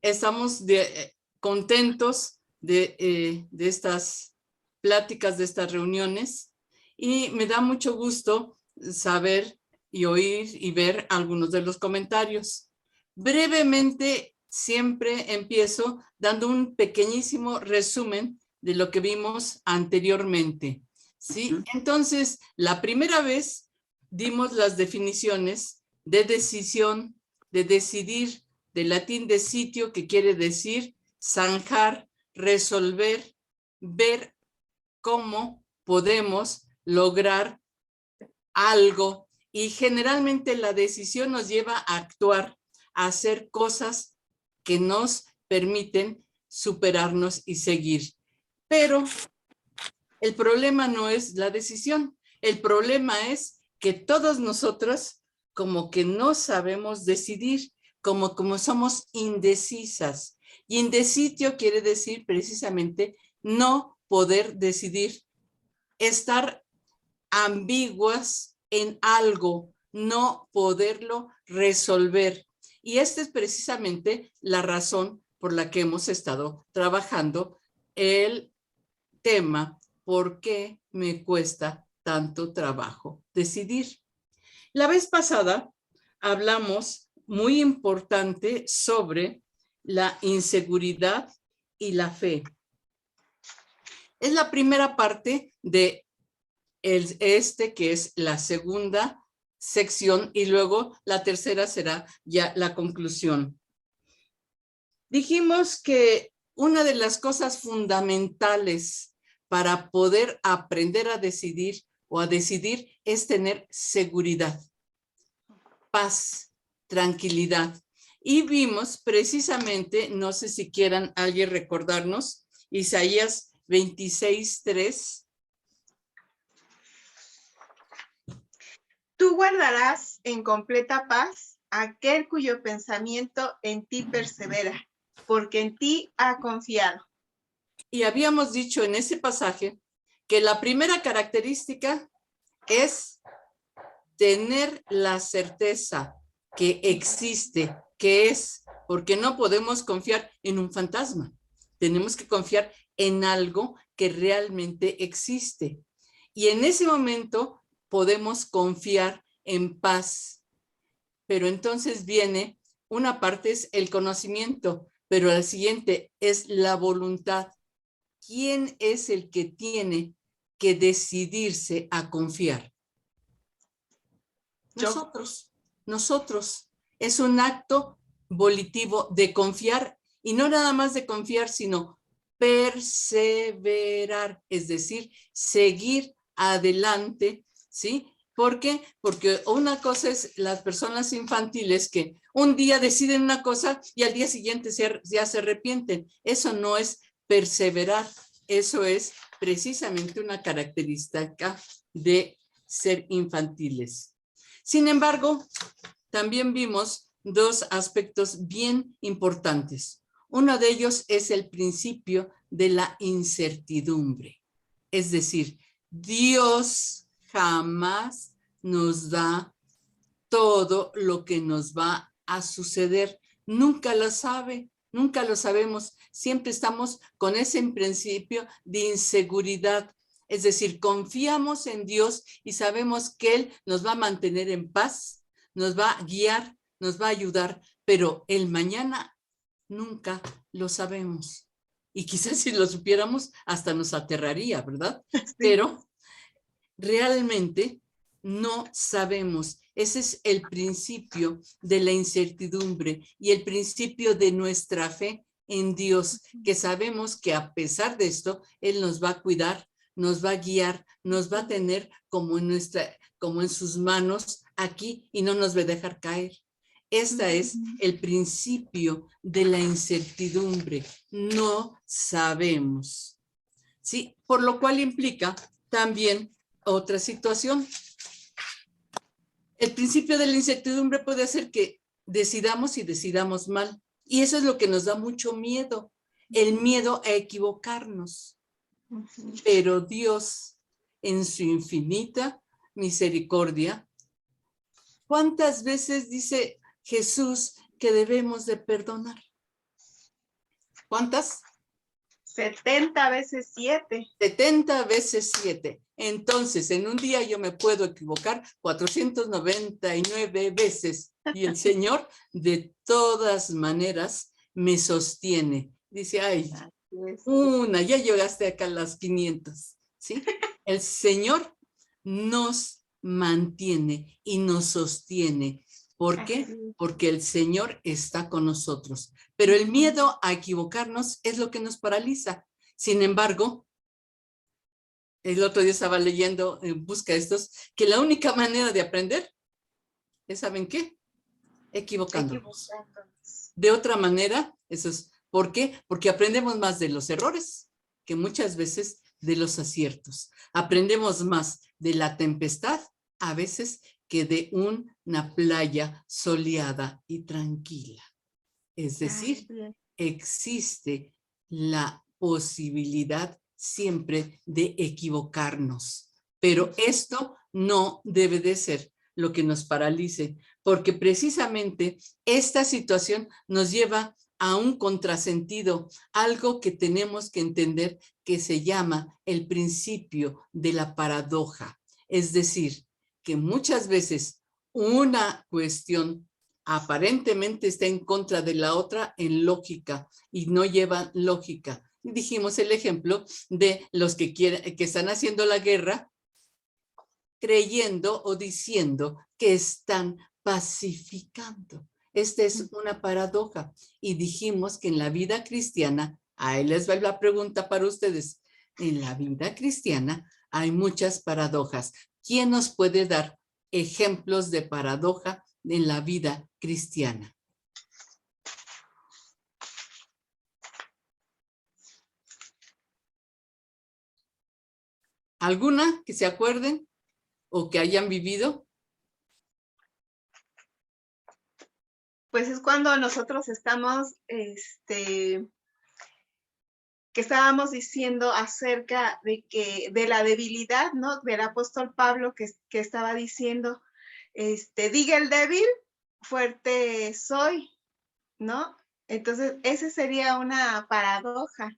Estamos contentos de estas pláticas, de estas reuniones, y me da mucho gusto saber y oír y ver algunos de los comentarios. Brevemente, siempre empiezo dando un pequeñísimo resumen de lo que vimos anteriormente, ¿sí? Entonces, la primera vez dimos las definiciones de decisión, de decidir, del latín de sitio, que quiere decir zanjar, resolver, ver cómo podemos lograr algo, y generalmente la decisión nos lleva a actuar, a hacer cosas que nos permiten superarnos y seguir. Pero el problema no es la decisión, el problema es que todos nosotros como que no sabemos decidir, como somos indecisas. Y indesitio quiere decir precisamente no poder decidir, estar ambiguas en algo, no poderlo resolver. Y esta es precisamente la razón por la que hemos estado trabajando el tema, ¿por qué me cuesta tanto trabajo decidir? La vez pasada hablamos muy importante sobre la inseguridad y la fe. Es la primera parte de que es la segunda sección, y luego la tercera será ya la conclusión. Dijimos que una de las cosas fundamentales para poder aprender a decidir o a decidir es tener seguridad, paz, tranquilidad. Y vimos precisamente, no sé si quieran alguien recordarnos, Isaías 26:3. Tú guardarás en completa paz aquel cuyo pensamiento en ti persevera, porque en ti ha confiado. Y habíamos dicho en ese pasaje que la primera característica es tener la certeza que existe, que es, porque no podemos confiar en un fantasma. Tenemos que confiar en algo que realmente existe. Y en ese momento podemos confiar en paz. Pero entonces viene, una parte es el conocimiento, pero la siguiente es la voluntad. ¿Quién es el que tiene que decidirse a confiar? Nosotros. Es un acto volitivo de confiar, y no nada más de confiar, sino perseverar, es decir, seguir adelante, ¿sí? ¿Por qué? Porque una cosa es las personas infantiles que un día deciden una cosa y al día siguiente ya se arrepienten. Eso no es perseverar, eso es precisamente una característica de ser infantiles. Sin embargo, también vimos dos aspectos bien importantes. Uno de ellos es el principio de la incertidumbre. Es decir, Dios jamás nos da todo lo que nos va a suceder. Nunca lo sabe, nunca lo sabemos. Siempre estamos con ese principio de inseguridad. Es decir, confiamos en Dios y sabemos que Él nos va a mantener en paz, nos va a guiar, nos va a ayudar, pero el mañana nunca lo sabemos. Y quizás si lo supiéramos, hasta nos aterraría, ¿verdad? Sí. Pero realmente no sabemos. Ese es el principio de la incertidumbre y el principio de nuestra fe en Dios, que sabemos que a pesar de esto, Él nos va a cuidar, nos va a guiar, nos va a tener como en sus manos aquí, y no nos va a dejar caer. Este es el principio de la incertidumbre. No sabemos, ¿sí? Por lo cual implica también otra situación. El principio de la incertidumbre puede hacer que decidamos y decidamos mal. Y eso es lo que nos da mucho miedo, el miedo a equivocarnos. Pero Dios, en su infinita misericordia, ¿cuántas veces dice Jesús que debemos de perdonar. ¿Cuántas? 70 veces 7. 70 veces 7. Entonces, en un día yo me puedo equivocar 499 veces y el Señor de todas maneras me sostiene. Dice, ay, ya llegaste acá a las 500, ¿sí? El Señor nos mantiene y nos sostiene. ¿Por qué? Porque el Señor está con nosotros. Pero el miedo a equivocarnos es lo que nos paraliza. Sin embargo, el otro día estaba leyendo en busca de estos, que la única manera de aprender es, ¿saben qué? Equivocándonos. De otra manera, eso es, ¿por qué? Porque aprendemos más de los errores que muchas veces de los aciertos. Aprendemos más de la tempestad a veces que de una playa soleada y tranquila. Es decir, existe la posibilidad siempre de equivocarnos, pero esto no debe de ser lo que nos paralice, porque precisamente esta situación nos lleva a un contrasentido, algo que tenemos que entender que se llama el principio de la paradoja. Es decir, que muchas veces una cuestión aparentemente está en contra de la otra en lógica y no lleva lógica. Dijimos el ejemplo de los que están haciendo la guerra creyendo o diciendo que están pacificando. Esta es una paradoja y dijimos que en la vida cristiana, ahí les va la pregunta para ustedes, en la vida cristiana hay muchas paradojas. ¿Quién nos puede dar ejemplos de paradoja en la vida cristiana? ¿Alguna que se acuerden o que hayan vivido? Pues es cuando nosotros estamos, que estábamos diciendo acerca de la debilidad, ¿no? Del apóstol Pablo que estaba diciendo, diga el débil, fuerte soy, ¿no? Entonces, esa sería una paradoja,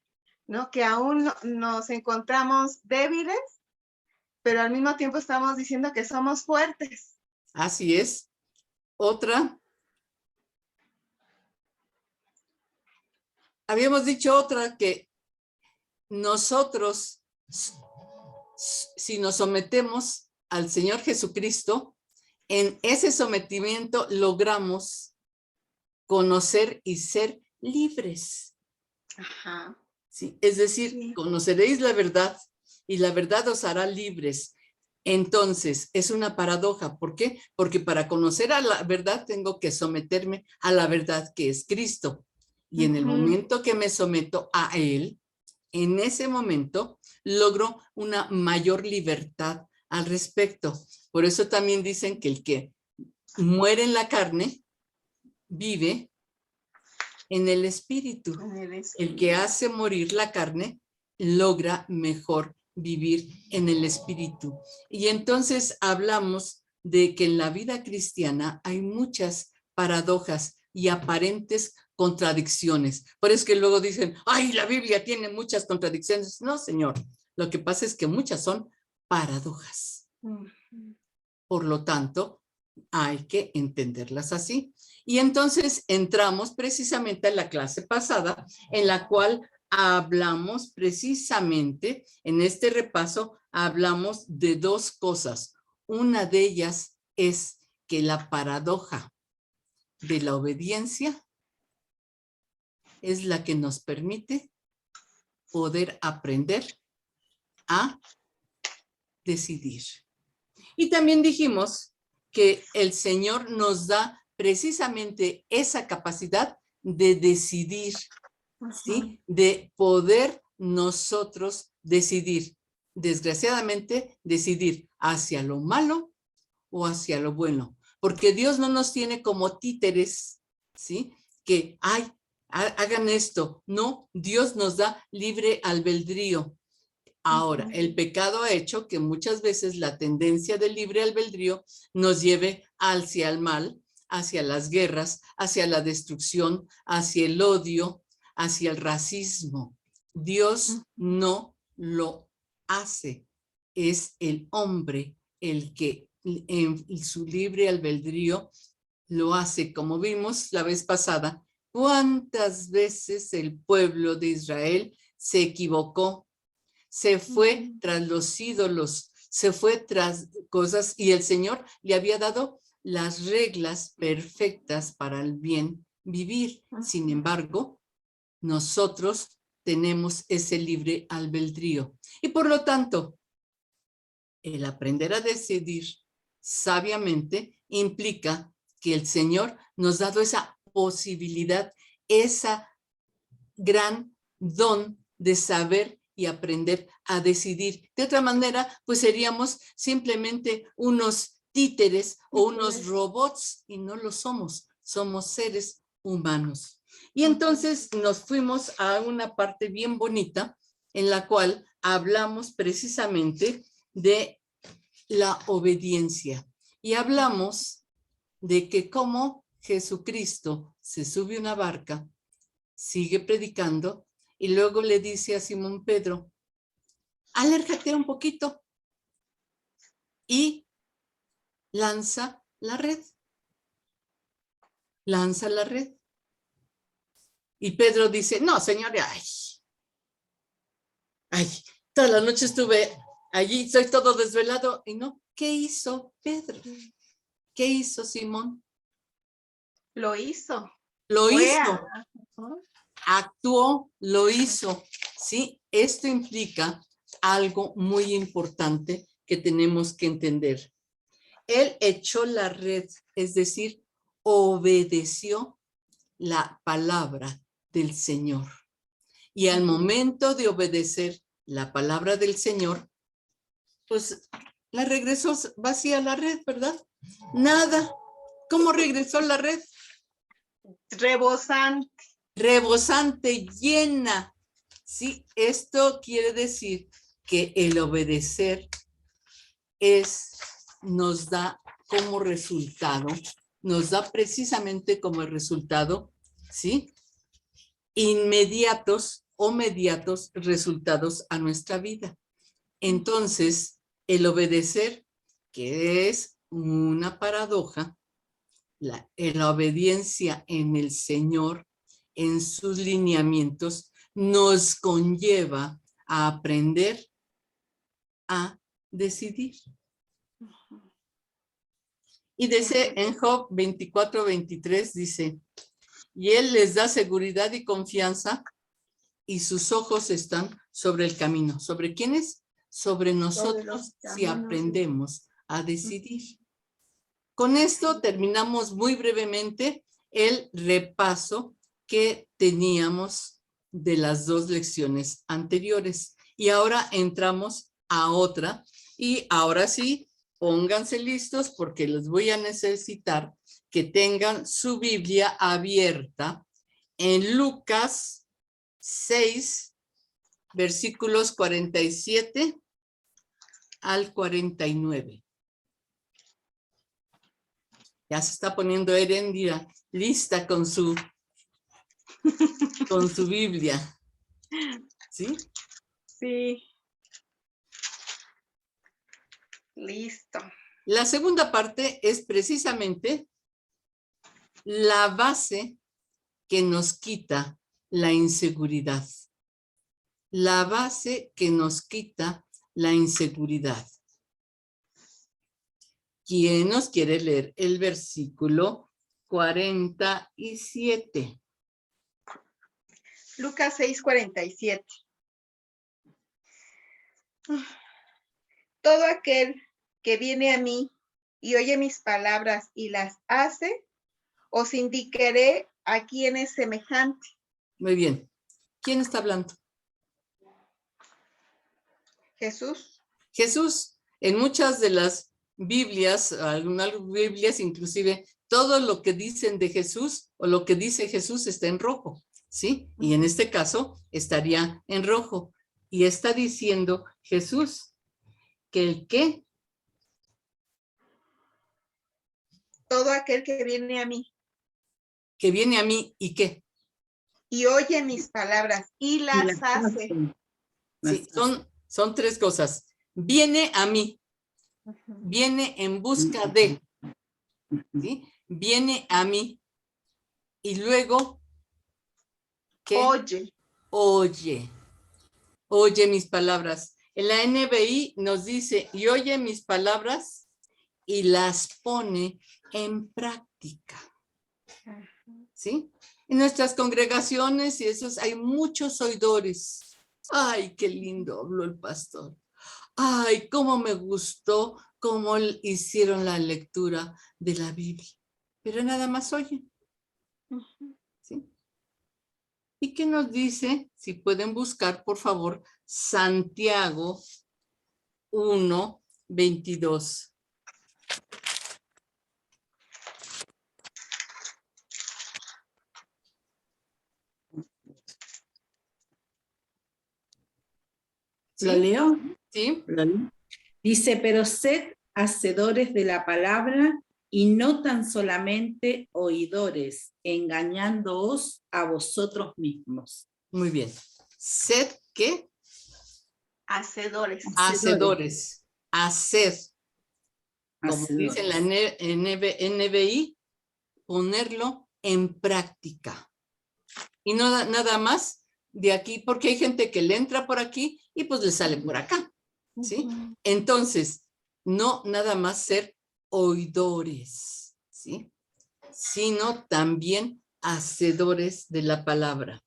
¿no? Que aún nos encontramos débiles, pero al mismo tiempo estamos diciendo que somos fuertes. Así es. Otra. Habíamos dicho otra, que nosotros, si nos sometemos al Señor Jesucristo, en ese sometimiento logramos conocer y ser libres. Ajá. Sí, es decir, conoceréis la verdad y la verdad os hará libres. Entonces, es una paradoja. ¿Por qué? Porque para conocer a la verdad tengo que someterme a la verdad que es Cristo. Y en el momento que me someto a Él, en ese momento logro una mayor libertad al respecto. Por eso también dicen que el que muere en la carne vive en el espíritu. El que hace morir la carne logra mejor vivir en el espíritu. Y entonces hablamos de que en la vida cristiana hay muchas paradojas y aparentes contradicciones. Por eso que luego dicen, ay, la Biblia tiene muchas contradicciones. No, señor. Lo que pasa es que muchas son paradojas. Por lo tanto, hay que entenderlas así. Y entonces entramos precisamente a la clase pasada, en la cual hablamos precisamente, en este repaso, hablamos de dos cosas. Una de ellas es que la paradoja de la obediencia es la que nos permite poder aprender a decidir. Y también dijimos que el Señor nos da precisamente esa capacidad de decidir, ¿sí? De poder nosotros decidir. Desgraciadamente, decidir hacia lo malo o hacia lo bueno. Porque Dios no nos tiene como títeres, ¿sí? Que, ay, hagan esto. No, Dios nos da libre albedrío. Ahora, el pecado ha hecho que muchas veces la tendencia del libre albedrío nos lleve hacia el mal, hacia las guerras, hacia la destrucción, hacia el odio, hacia el racismo. Dios no lo hace. Es el hombre el que en su libre albedrío lo hace, como vimos la vez pasada. ¿Cuántas veces el pueblo de Israel se equivocó? Se fue tras los ídolos, se fue tras cosas, y el Señor le había dado las reglas perfectas para el bien vivir. Sin embargo, nosotros tenemos ese libre albedrío. Y por lo tanto, el aprender a decidir sabiamente implica que el Señor nos ha dado esa posibilidad, esa gran don de saber y aprender a decidir. De otra manera, pues seríamos simplemente unos títeres o unos robots, y no lo somos, somos seres humanos. Y entonces nos fuimos a una parte bien bonita en la cual hablamos precisamente de la obediencia, y hablamos de que como Jesucristo se sube a una barca, sigue predicando, y luego le dice a Simón Pedro, alérgate un poquito, y lanza la red. Lanza la red. Y Pedro dice, no, señor, toda la noche estuve allí, soy todo desvelado. Y no, ¿qué hizo Pedro? ¿Qué hizo Simón? Lo hizo. Lo hizo. Actuó, lo hizo. Sí, esto implica algo muy importante que tenemos que entender. Él echó la red, es decir, obedeció la palabra del Señor. Y al momento de obedecer la palabra del Señor, pues la regresó vacía la red, ¿verdad? Nada. ¿Cómo regresó la red? Rebosante. Rebosante, llena. Sí, esto quiere decir que el obedecer nos da como resultado, nos da precisamente como resultado, ¿sí? Inmediatos o mediatos resultados a nuestra vida. Entonces, el obedecer, que es una paradoja, la obediencia en el Señor, en sus lineamientos, nos conlleva a aprender a decidir. Y dice en Job 24:23, dice, y él les da seguridad y confianza, y sus ojos están sobre el camino. ¿Sobre quiénes? Sobre nosotros, si aprendemos a decidir. Con esto terminamos muy brevemente el repaso que teníamos de las dos lecciones anteriores. Y ahora entramos a otra. Y ahora sí, pónganse listos porque los voy a necesitar que tengan su Biblia abierta en Lucas 6, versículos 47 al 49. Ya se está poniendo Erendira lista con su Biblia. ¿Sí? Sí. Listo. La segunda parte es precisamente la base que nos quita la inseguridad. La base que nos quita la inseguridad. ¿Quién nos quiere leer el versículo 47? Lucas 6:47. Todo aquel que viene a mí y oye mis palabras y las hace, os indicaré a quién es semejante. Muy bien. ¿Quién está hablando? Jesús. Jesús. En muchas de las Biblias, algunas Biblias inclusive, todo lo que dicen de Jesús o lo que dice Jesús está en rojo, ¿sí? Y en este caso estaría en rojo. Y está diciendo Jesús que el que todo aquel que viene a mí. Que viene a mí y qué. Y oye mis palabras y las hace. Sí, son tres cosas. Viene a mí, viene en busca de, ¿sí? Viene a mí y luego, ¿qué? Oye. Oye mis palabras. En la NBI nos dice, y oye mis palabras y las pone en práctica. ¿Sí? En nuestras congregaciones y esos hay muchos oidores. Ay, qué lindo habló el pastor. Ay, cómo me gustó cómo hicieron la lectura de la Biblia. Pero nada más oyen. ¿Sí? ¿Y qué nos dice? Si pueden buscar, por favor, Santiago 1:22. ¿Lo leo? ¿Sí? Dice, pero sed hacedores de la palabra y no tan solamente oidores, engañándoos a vosotros mismos. Muy bien. Sed, ¿qué? Hacedores. Hacedores. Hacer. Como dice en la NBI, ponerlo en práctica. Y no nada más de aquí, porque hay gente que le entra por aquí y pues le sale por acá. ¿Sí? Entonces, no nada más ser oidores, ¿sí? Sino también hacedores de la palabra.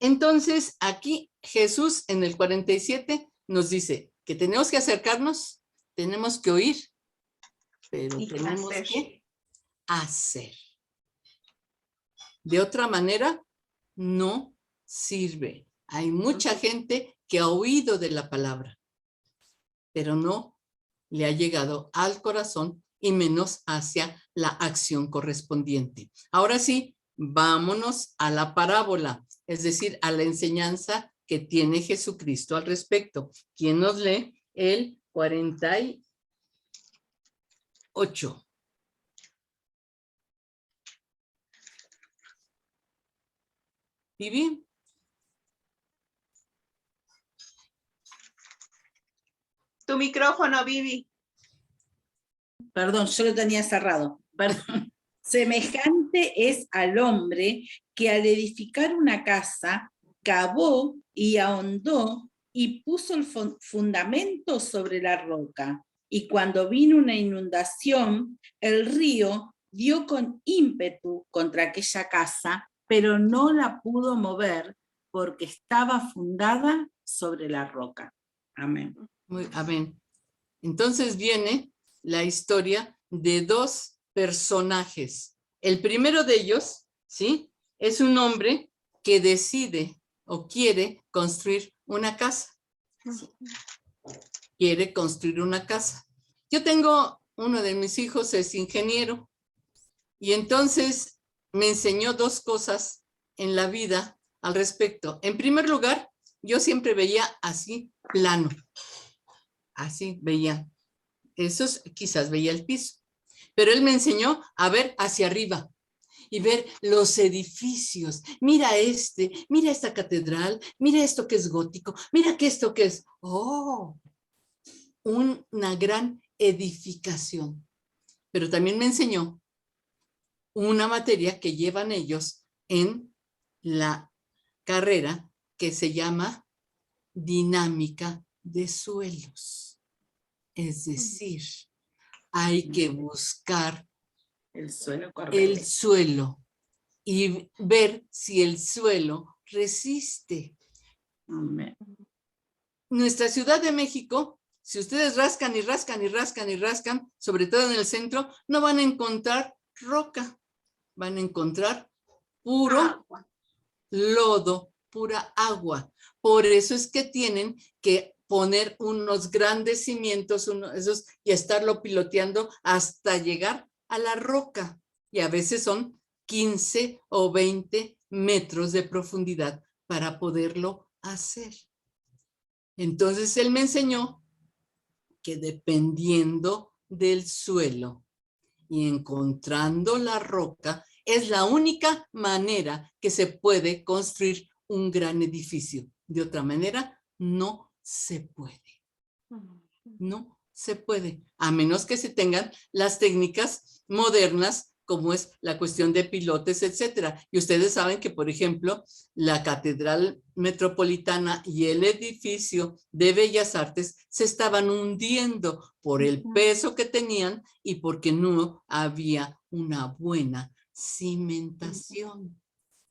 Entonces, aquí Jesús en el 47 nos dice que tenemos que acercarnos, tenemos que oír, pero tenemos que hacer. De otra manera, no sirve. Hay mucha gente que ha oído de la palabra, pero no le ha llegado al corazón y menos hacia la acción correspondiente. Ahora sí, vámonos a la parábola, es decir, a la enseñanza que tiene Jesucristo al respecto. ¿Quién nos lee? El 48. Vivi. Tu micrófono, Vivi. Perdón, yo lo tenía cerrado. Perdón. Semejante es al hombre que al edificar una casa, cavó y ahondó y puso el fundamento sobre la roca. Y cuando vino una inundación, el río dio con ímpetu contra aquella casa, pero no la pudo mover porque estaba fundada sobre la roca. Amén. Amén. Entonces viene la historia de dos personajes. El primero de ellos, ¿sí? Es un hombre que decide o quiere construir una casa. ¿Sí? Quiere construir una casa. Yo tengo, uno de mis hijos es ingeniero y entonces me enseñó dos cosas en la vida al respecto. En primer lugar, yo siempre veía así plano. Así veía. Esos quizás veía el piso. Pero él me enseñó a ver hacia arriba y ver los edificios. Mira mira esta catedral, mira esto que es gótico, mira que esto que es, una gran edificación. Pero también me enseñó una materia que llevan ellos en la carrera que se llama dinámica de suelos. Es decir, hay que buscar el suelo y ver si el suelo resiste. Amén. Nuestra Ciudad de México, si ustedes rascan y rascan y rascan y rascan, sobre todo en el centro, no van a encontrar roca, van a encontrar puro lodo, pura agua. Por eso es que tienen que poner unos grandes cimientos, y estarlo piloteando hasta llegar a la roca. Y a veces son 15 o 20 metros de profundidad para poderlo hacer. Entonces él me enseñó que dependiendo del suelo, y encontrando la roca es la única manera que se puede construir un gran edificio. De otra manera, no se puede. No se puede, a menos que se tengan las técnicas modernas, como es la cuestión de pilotes, etcétera. Y ustedes saben que, por ejemplo, la Catedral Metropolitana y el edificio de Bellas Artes se estaban hundiendo por el peso que tenían y porque no había una buena cimentación.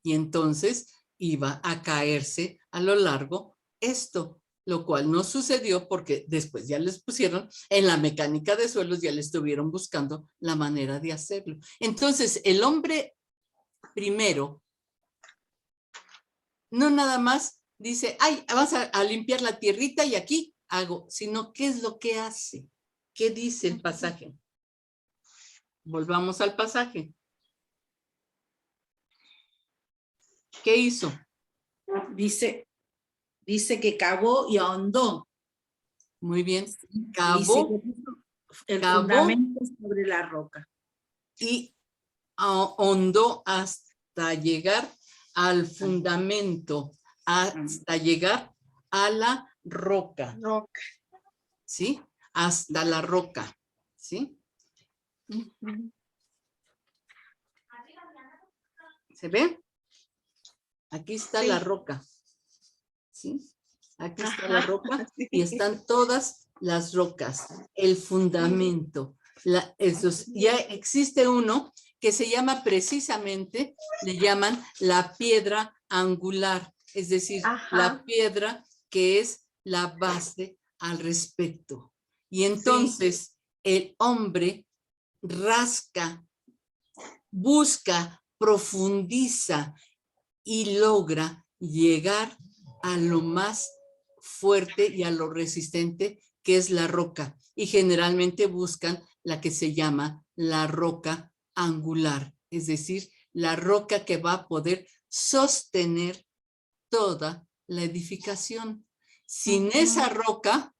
Y entonces iba a caerse a lo largo esto, lo cual no sucedió porque después ya les pusieron en la mecánica de suelos, ya le estuvieron buscando la manera de hacerlo. Entonces, el hombre primero no nada más dice, ay, vamos a limpiar la tierrita y aquí hago, sino qué es lo que hace, qué dice el pasaje. Volvamos al pasaje. ¿Qué hizo? Dice que cavó y ahondó. Muy bien. Dice Cavó, que puso el cavó fundamento sobre la roca. y ahondó hasta llegar al fundamento, hasta llegar a la roca. Roca. ¿Sí? Hasta la roca. ¿Sí? ¿Se ve? Aquí está Sí. la roca. ¿Sí? Aquí está Ajá, la roca sí. y están todas las rocas, el fundamento. Ya existe uno que se llama precisamente, le llaman la piedra angular, es decir, la piedra que es la base al respecto. Y entonces el hombre rasca, busca, profundiza y logra llegar a lo más fuerte y a lo resistente que es la roca. Y generalmente buscan la que se llama la roca angular, es decir, la roca que va a poder sostener toda la edificación. Sin esa roca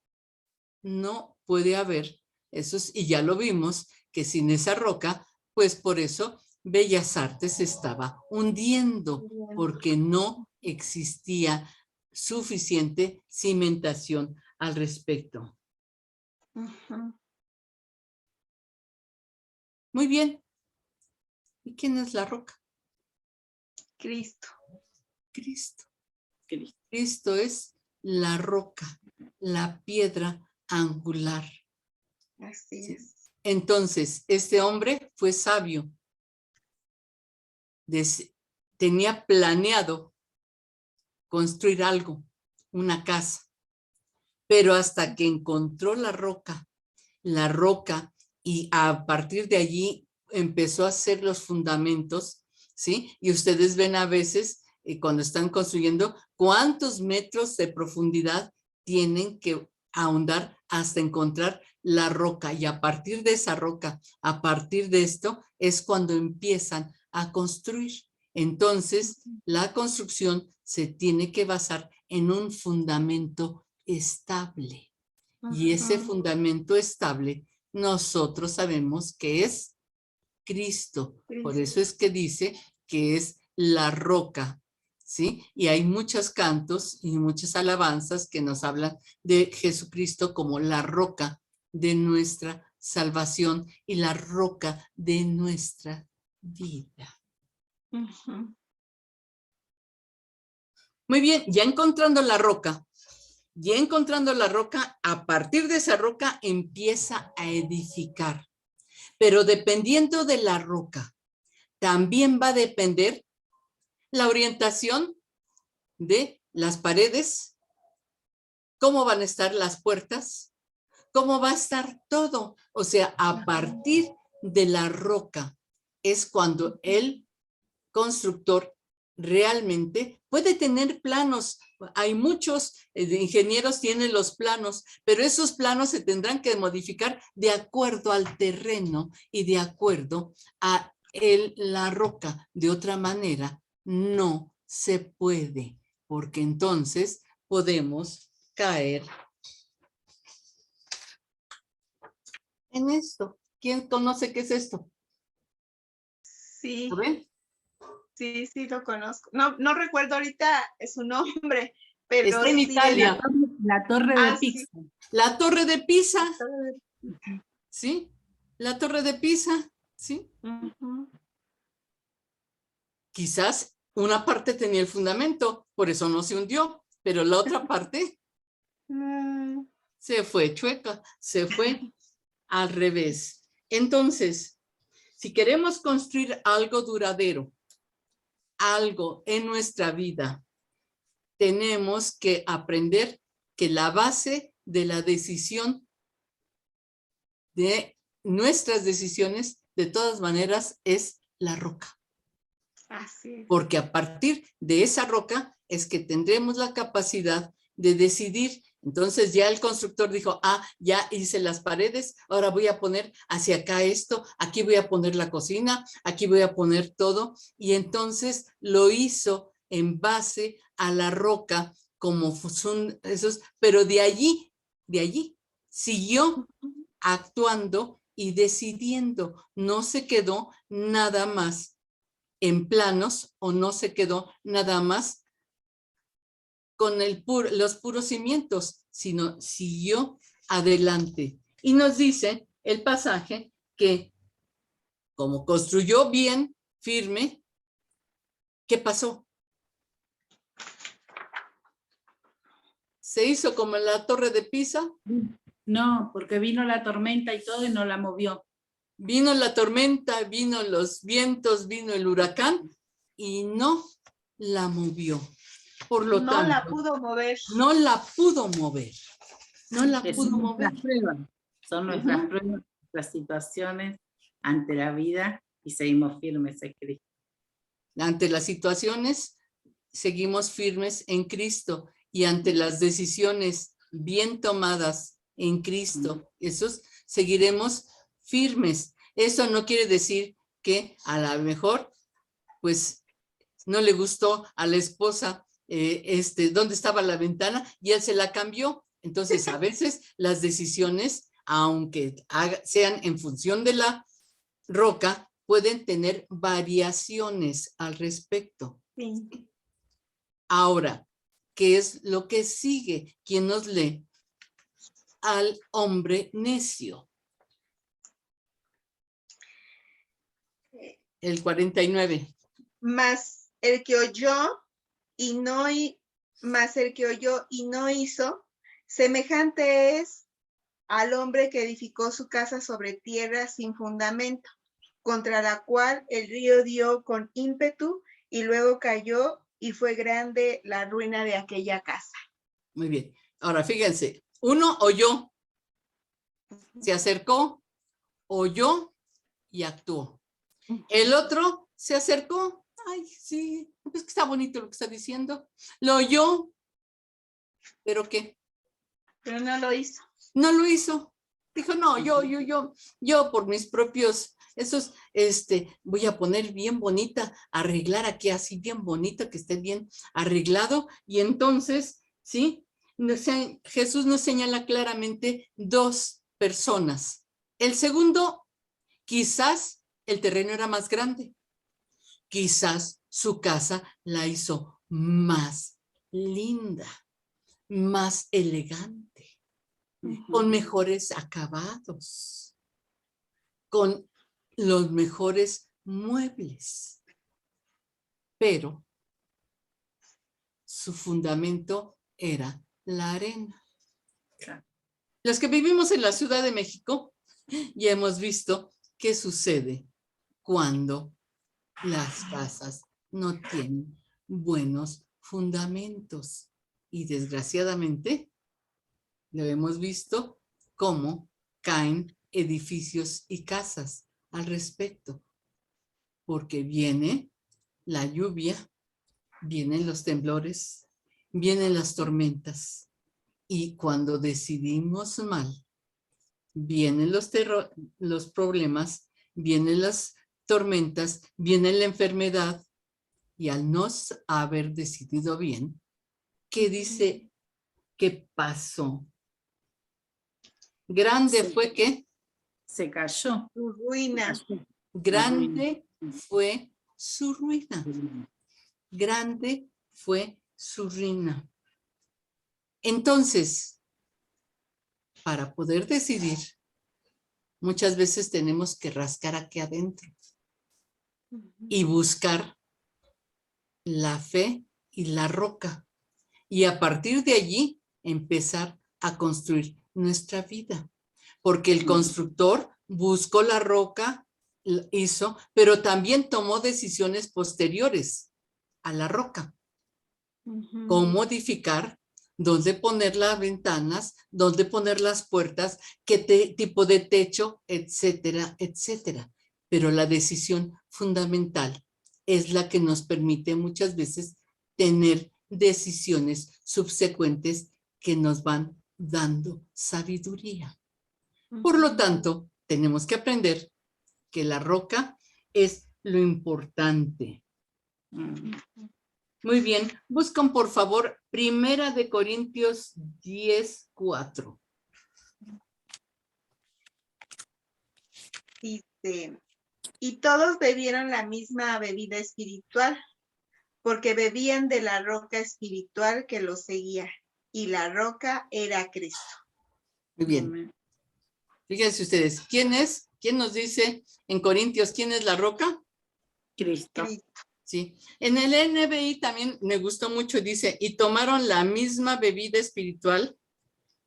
no puede haber eso, y ya lo vimos, que sin esa roca, pues por eso Bellas Artes se estaba hundiendo, porque no existía suficiente cimentación al respecto. Muy bien. ¿Y quién es la roca? Cristo. Cristo. Cristo es la roca, la piedra angular. Así es. Entonces, este hombre fue sabio. Tenía planeado construir algo, una casa, pero hasta que encontró la roca, y a partir de allí empezó a hacer los fundamentos, ¿sí? Y ustedes ven a veces, cuando están construyendo, cuántos metros de profundidad tienen que ahondar hasta encontrar la roca, y a partir de esa roca, a partir de esto, es cuando empiezan a construir. Entonces, la construcción se tiene que basar en un fundamento estable. Y ese fundamento estable, nosotros sabemos que es Cristo. Por eso es que dice que es la roca, ¿sí? Y hay muchos cantos y muchas alabanzas que nos hablan de Jesucristo como la roca de nuestra salvación y la roca de nuestra vida. Muy bien, ya encontrando la roca, a partir de esa roca empieza a edificar. Pero dependiendo de la roca, también va a depender la orientación de las paredes, cómo van a estar las puertas, cómo va a estar todo. O sea, a partir de la roca es cuando el constructor realmente puede tener planos. Hay muchos ingenieros tienen los planos, pero esos planos se tendrán que modificar de acuerdo al terreno y de acuerdo a la roca. De otra manera, no se puede, porque entonces podemos caer en esto. ¿Quién conoce qué es esto? Sí, ¿Lo ven? sí, sí, lo conozco. No recuerdo ahorita su nombre, pero Está en sí Italia. La torre de sí. Pisa. La Torre de Pisa, ¿sí? La Torre de Pisa, ¿sí? Ujú. Quizás una parte tenía el fundamento, por eso no se hundió, pero la otra parte Mm, se fue chueca, se fue al revés. Entonces, si queremos construir algo duradero, algo en nuestra vida, tenemos que aprender que la base de la decisión, de nuestras decisiones, de todas maneras, es la roca. así es. Porque a partir de esa roca es que tendremos la capacidad de decidir. Entonces ya el constructor dijo, ya hice las paredes, ahora voy a poner hacia acá esto, aquí voy a poner la cocina, aquí voy a poner todo. Y entonces lo hizo en base a la roca, como son esos, pero de allí siguió actuando y decidiendo. No se quedó nada más en planos o no se quedó nada más con los puros cimientos, sino siguió adelante. Y nos dice el pasaje que como construyó bien, firme, ¿qué pasó? Se hizo como en la Torre de Pisa. No, porque vino la tormenta y todo y no la movió. Vino la tormenta, vino los vientos, vino el huracán y no la movió. Por lo No la tanto, pudo mover. no la pudo mover. No la Que pudo son mover. nuestras pruebas. Son nuestras Ujú. pruebas, nuestras situaciones ante la vida y seguimos firmes en Cristo. Ante las situaciones, seguimos firmes en Cristo y ante las decisiones bien tomadas en Cristo, esos seguiremos firmes. Eso no quiere decir que a lo mejor, pues, no le gustó a la esposa dónde estaba la ventana y él se la cambió. Entonces, a veces las decisiones, aunque sean en función de la roca, pueden tener variaciones al respecto. Sí. Ahora, ¿qué es lo que sigue? ¿Quién nos lee? Al hombre necio. El 49. Mas el que oyó y no hizo, semejante es al hombre que edificó su casa sobre tierra sin fundamento, contra la cual el río dio con ímpetu y luego cayó y fue grande la ruina de aquella casa. Muy bien. Ahora, fíjense, uno oyó, se acercó, oyó y actuó. El otro se acercó, ay, sí, pues que está bonito lo que está diciendo. Lo oyó, ¿pero qué? Pero no lo hizo. No lo hizo. Dijo, no, yo por mis propios, voy a poner bien bonita, arreglar aquí así bien bonito, que esté bien arreglado. Y entonces, ¿sí? Jesús nos señala claramente dos personas. El segundo, quizás el terreno era más grande. Quizás su casa la hizo más linda, más elegante, con mejores acabados, con los mejores muebles, pero su fundamento era la arena. Los que vivimos en la Ciudad de México ya hemos visto qué sucede cuando las casas no tienen buenos fundamentos. Y desgraciadamente lo hemos visto cómo caen edificios y casas al respecto, porque viene la lluvia, vienen los temblores, vienen las tormentas, y cuando decidimos mal, vienen los problemas, vienen las tormentas, viene la enfermedad, y al no haber decidido bien, ¿qué dice que pasó? Grande fue que Se cayó. Su ruina. grande fue su ruina. Grande fue su ruina. Entonces, para poder decidir, muchas veces tenemos que rascar aquí adentro y buscar la fe y la roca. Y a partir de allí, empezar a construir nuestra vida. Porque el constructor buscó la roca, hizo, pero también tomó decisiones posteriores a la roca. Cómo modificar, dónde poner las ventanas, dónde poner las puertas, qué tipo de techo, etcétera, etcétera. Pero la decisión fundamental es la que nos permite muchas veces tener decisiones subsecuentes que nos van dando sabiduría. Por lo tanto, tenemos que aprender que la roca es lo importante. Muy bien, buscan por favor 1 Corintios 10:4. Dice, y todos bebieron la misma bebida espiritual, porque bebían de la roca espiritual que los seguía, y la roca era Cristo. Muy bien. Fíjense ustedes, ¿quién es? ¿Quién nos dice en Corintios quién es la roca? Cristo. Sí. En el NBI también me gustó mucho, dice, y tomaron la misma bebida espiritual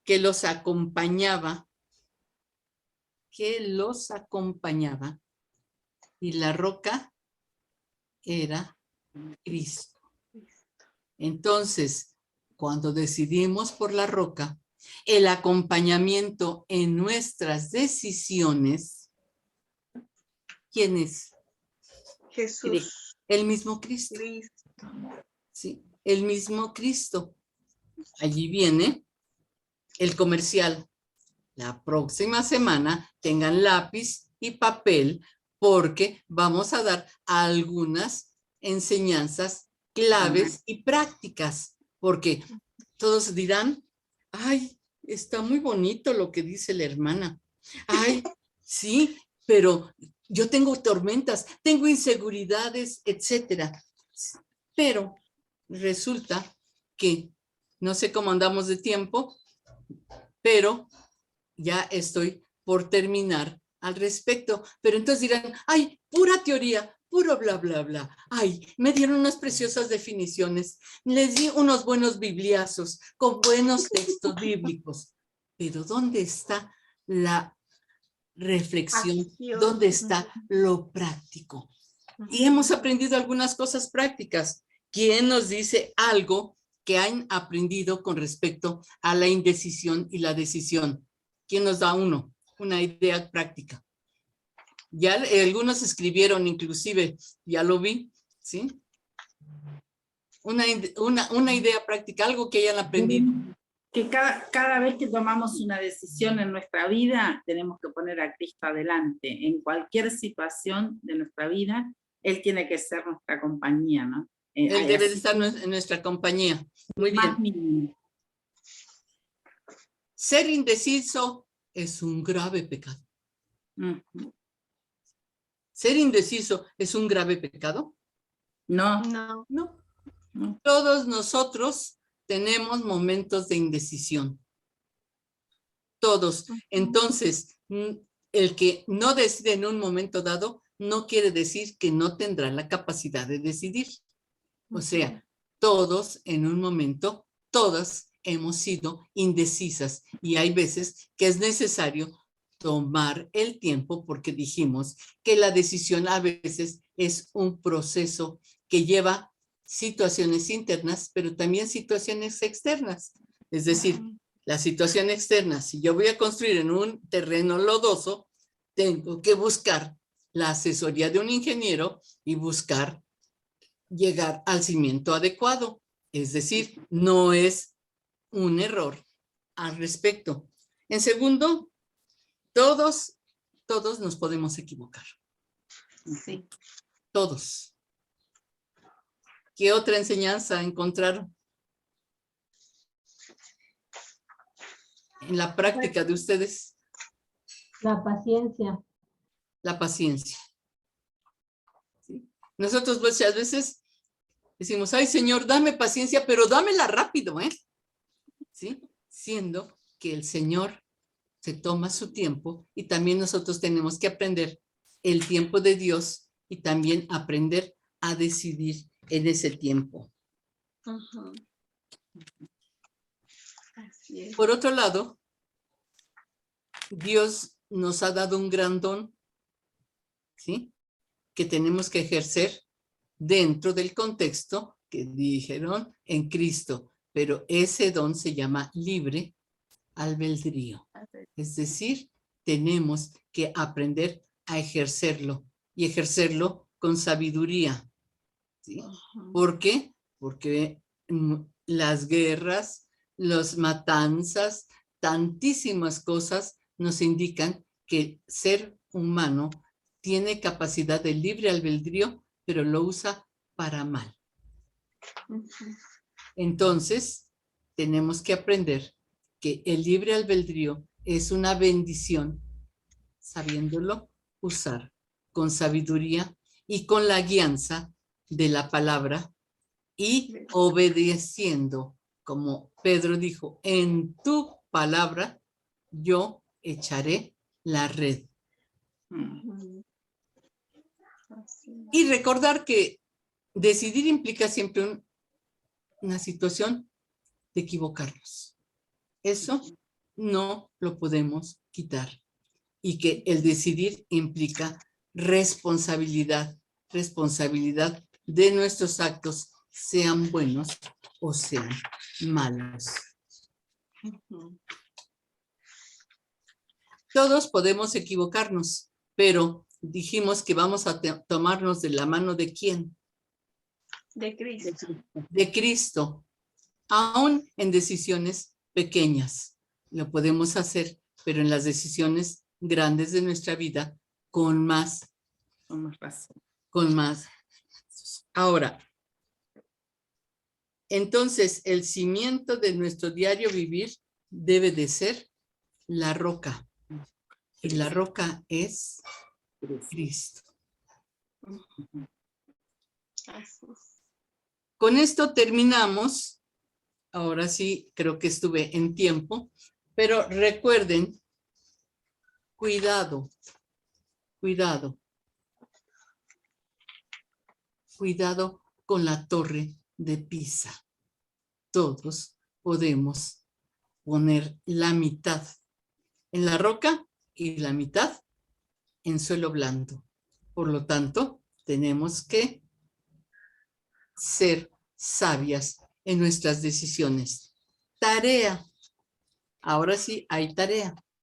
que los acompañaba, y la roca era Cristo. Entonces, cuando decidimos por la roca, el acompañamiento en nuestras decisiones, ¿quién es? Jesús. El mismo Cristo. Sí, el mismo Cristo. Allí viene el comercial. La próxima semana tengan lápiz y papel porque vamos a dar algunas enseñanzas claves y prácticas, porque todos dirán, ay, está muy bonito lo que dice la hermana. Ay, sí, pero yo tengo tormentas, tengo inseguridades, etcétera. Pero resulta que no sé cómo andamos de tiempo, pero ya estoy por terminar al respecto. Pero entonces dirán, ay, pura teoría, puro bla, bla, bla. Ay, me dieron unas preciosas definiciones. Les di unos buenos bibliazos con buenos textos bíblicos. Pero ¿dónde está la reflexión? ¿Dónde está lo práctico? Y hemos aprendido algunas cosas prácticas. ¿Quién nos dice algo que han aprendido con respecto a la indecisión y la decisión? ¿Quién nos da una idea práctica? Ya algunos escribieron inclusive, ya lo vi, ¿sí? Una idea práctica, algo que hayan aprendido. Que cada vez que tomamos una decisión en nuestra vida, tenemos que poner a Cristo adelante. En cualquier situación de nuestra vida, Él tiene que ser nuestra compañía, ¿no? Él debe de estar en nuestra compañía. Muy bien. Ser indeciso es un grave pecado. ¿Ser indeciso es un grave pecado? No. No. Todos nosotros tenemos momentos de indecisión. Todos. Entonces, el que no decide en un momento dado no quiere decir que no tendrá la capacidad de decidir. O sea, todos en un momento, todas hemos sido indecisas y hay veces que es necesario tomar el tiempo porque dijimos que la decisión a veces es un proceso que lleva situaciones internas, pero también situaciones externas. Es decir, la situación externa, si yo voy a construir en un terreno lodoso, tengo que buscar la asesoría de un ingeniero y buscar llegar al cimiento adecuado. Es decir, no es un error al respecto. En segundo, todos nos podemos equivocar. Sí. Todos. ¿Qué otra enseñanza encontraron en la práctica de ustedes? La paciencia. La paciencia. Nosotros muchas veces decimos, ay Señor, dame paciencia, pero dámela rápido, ¿eh? ¿Sí? Siendo que el Señor se toma su tiempo y también nosotros tenemos que aprender el tiempo de Dios y también aprender a decidir en ese tiempo. Así es. Por otro lado, Dios nos ha dado un gran don, ¿sí? Que tenemos que ejercer dentro del contexto que dijeron en Cristo, pero ese don se llama libre albedrío. Es decir, tenemos que aprender a ejercerlo y ejercerlo con sabiduría. ¿Sí? ¿Por qué? Porque las guerras, las matanzas, tantísimas cosas nos indican que el ser humano tiene capacidad de libre albedrío, pero lo usa para mal. Entonces, tenemos que aprender que el libre albedrío es una bendición, sabiéndolo usar con sabiduría y con la guianza de la palabra y obedeciendo, como Pedro dijo, en tu palabra yo echaré la red. Y recordar que decidir implica siempre una situación de equivocarnos. Eso no lo podemos quitar. Y que el decidir implica responsabilidad, responsabilidad de nuestros actos, sean buenos o sean malos. Todos podemos equivocarnos, pero dijimos que vamos a tomarnos de la mano de ¿quién? De Cristo. De Cristo, aún en decisiones pequeñas. Lo podemos hacer, pero en las decisiones grandes de nuestra vida, con más razón. Con más. Ahora, entonces, el cimiento de nuestro diario vivir debe de ser la roca. Y la roca es Cristo. Con esto terminamos. Ahora sí, creo que estuve en tiempo, pero recuerden, cuidado, cuidado, cuidado con la torre de Pisa. Todos podemos poner la mitad en la roca y la mitad en suelo blando. Por lo tanto, tenemos que ser sabias en nuestras decisiones. Tarea. Ahora sí, hay tarea.